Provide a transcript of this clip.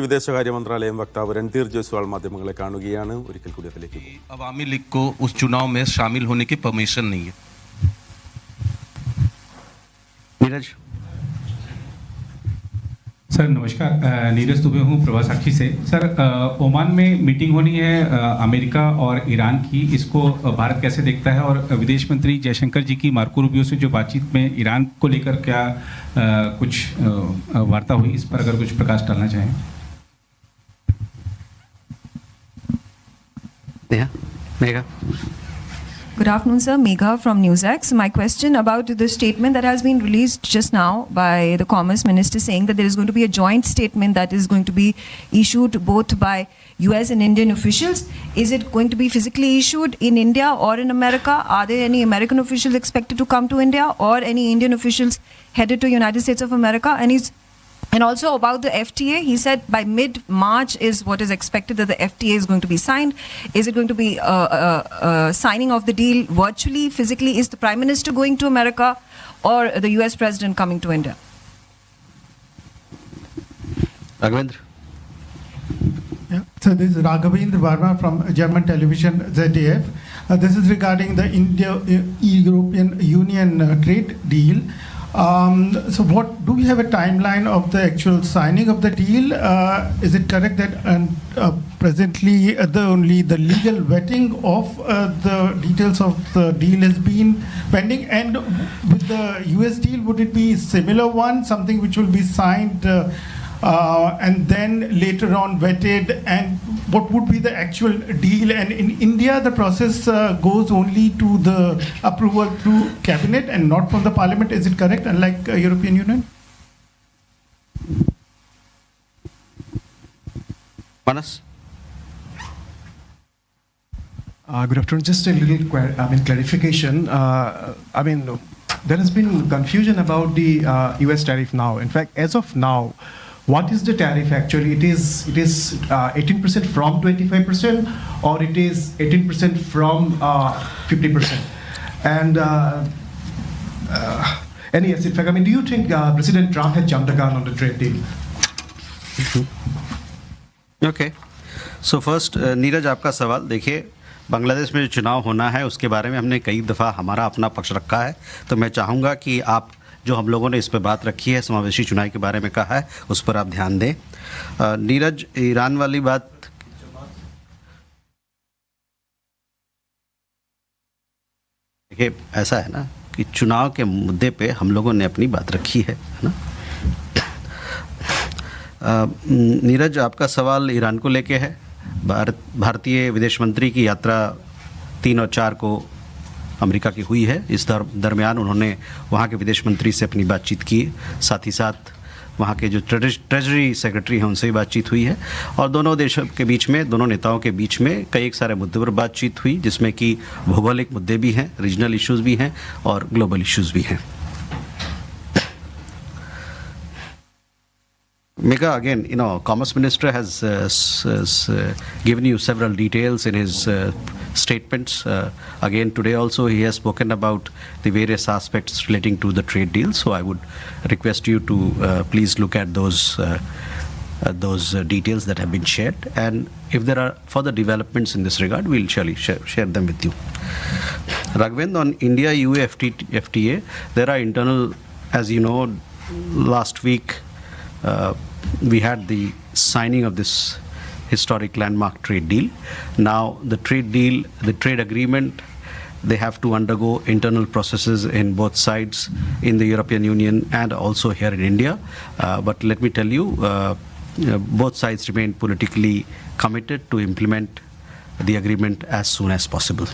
വിദേശകാര്യ മന്ത്രാലയം വക്താവ് രൺധീർ ജയ്സ്വാൾ മാധ്യമങ്ങളെ കാണുകയാണ്. ഒരിക്കൽ കൂടി അതിലേക്ക് अवामी लीग को उस चुनाव में शामिल होने की परमिशन नहीं है. नीरज सर नमस्कार, नीरज दुबे हूँ प्रभा साक्षी से. सर ओमान में मीटिंग होनी है अमेरिका और ईरान की, इसको भारत कैसे देखता है? और विदेश मंत्री जयशंकर जी की मार्को रूबियो से जो बातचीत में ईरान को लेकर क्या कुछ वार्ता हुई, इस पर अगर कुछ प्रकाश डालना चाहें. Megha. Good afternoon, sir. Megha from NewsX. My question about the statement that has been released just now by the Commerce Minister saying that there is going to be a joint statement that is going to be issued both by US and Indian officials. Is it going to be physically issued in India or in America? Are there any American officials expected to come to India or any Indian officials headed to United States of America? And also about the FTA, he said by mid-March is what is expected that the FTA is going to be signed. Is it going to be signing of the deal virtually, physically? Is the Prime Minister going to America or the US President coming to India? Raghavendra. Yeah. So this is Raghavendra Verma from German television ZDF. This is regarding the India-European Union trade deal. So what do we have a timeline of the actual signing of the deal? Is it correct that presently only the legal vetting of the details of the deal has been pending? And with the US deal, would it be similar one, something which will be signed and then later on vetted? And what would be the actual deal? And in India, the process goes only to the approval through cabinet and not from the parliament. Is it correct? Unlike European Union? Manas. Good afternoon. Just a little clarification. There has been confusion about the US tariff now. In fact, as of now, what is the tariff actually? It is 18% from 25%, or it is 18% from 50%. And yes, in fact, do you think President Trump had jumped the gun on the trade deal? Okay. So first, Neeraj आपका सवाल देखिए, बांग्लादेश में जो चुनाव होना है उसके बारे में हमने कई दफ़ा हमारा अपना पक्ष रखा है. तो मैं चाहूँगा कि आप जो हम लोगों ने इस पर बात रखी है, समावेशी चुनाव के बारे में कहा है, उस पर आप ध्यान दें. नीरज, ईरान वाली बात देखिए, ऐसा है ना कि चुनाव के मुद्दे पे हम लोगों ने अपनी बात रखी है ना. नीरज, आपका सवाल ईरान को लेके है. भारतीय विदेश मंत्री की यात्रा 3 और 4 को अमेरिका की हुई है. इस दरमियान उन्होंने वहाँ के विदेश मंत्री से अपनी बातचीत की. साथ ही साथ वहाँ के जो ट्रेजरी सेक्रेटरी हैं उनसे भी बातचीत हुई है. और दोनों देशों के बीच में, दोनों नेताओं के बीच में कई सारे मुद्दों पर बातचीत हुई, जिसमें कि भौगोलिक मुद्दे भी हैं, रीजनल इश्यूज़ भी हैं और ग्लोबल इश्यूज़ भी हैं. Megha, again, Commerce Minister has given you several details in his statements. Again, today also he has spoken about the various aspects relating to the trade deal. So I would request you to please look at those details that have been shared. And if there are further developments in this regard, we'll surely share them with you. Raghavendra, on India-EU FTA, there are internal, as you know, last week, we had the signing of this historic landmark trade deal. Now the trade deal, the trade agreement, they have to undergo internal processes in both sides, in the European Union and also here in India. But let me tell you, both sides remain politically committed to implement the agreement as soon as possible.